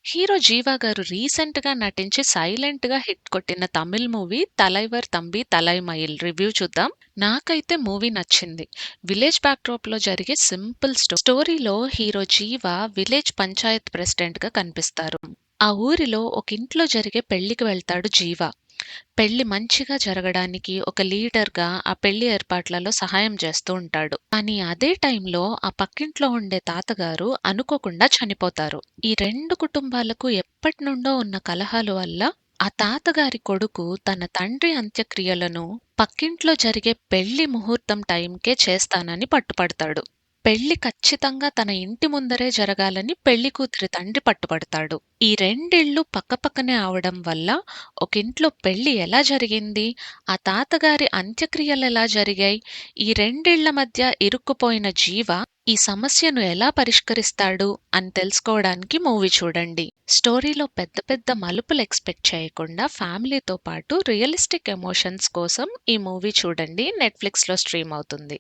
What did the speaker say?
Hero 'జీవా' గారు రీసెంట్‌గా నటించి సైలెంట్‌గా హిట్ కొట్టిన తమిళ్ మూవీ 'తలైవర్ తంబి తలైమయిల్' రివ్యూ చూద్దాం. నాకైతే మూవీ నచ్చింది. విలేజ్ బ్యాక్‌డ్రాప్‌లో జరిగే సింపుల్ స్టోరీలో హీరో 'జీవా' విలేజ్ పంచాయత్ ప్రెసిడెంట్‌గా కనిపిస్తారు. ఆ ఊరిలో ఒక ఇంట్లో జరిగే పెళ్ళికి వెళ్తాడు 'జీవా'. పెళ్లి మంచిగా జరగడానికి ఒక లీడర్‌గా ఆ పెళ్లి ఏర్పాట్లలో సహాయం చేస్తూ ఉంటాడు. కానీ అదే టైంలో ఆ పక్కింట్లో ఉండే తాతగారు అనుకోకుండా చనిపోతారు. ఈ 2 కుటుంబాలకు ఎప్పటినుండో ఉన్న కలహాల వల్ల ఆ తాతగారి కొడుకు తన తండ్రి అంత్యక్రియలను పక్కింట్లో జరిగే పెళ్లి ముహూర్తం టైంకే చేస్తానని పట్టుపడతాడు. పెళ్లి ఖచ్చితంగా తన ఇంటి ముందరే జరగాలని పెళ్లి కూతురి తండ్రి పట్టుపడతాడు. ఈ రెండిళ్ళు పక్కపక్కనే అవడం వల్ల ఒకింట్లో పెళ్లి ఎలా జరిగింది? ఆ తాతగారి అంత్యక్రియలెలా జరిగాయి? ఈ రెండిళ్ళ మధ్య ఇరుక్కుపోయిన జీవ ఈ సమస్యను ఎలా పరిష్కరిస్తాడు అని తెలుసుకోవడానికి మూవీ చూడండి. స్టోరీలో పెద్ద పెద్ద మలుపులు ఎక్స్‌పెక్ట్ చేయకుండా ఫ్యామిలీతో పాటు రియలిస్టిక్ ఎమోషన్స్ కోసం ఈ మూవీ చూడండి. నెట్‌ఫ్లిక్స్‌లో స్ట్రీమ్ అవుతుంది.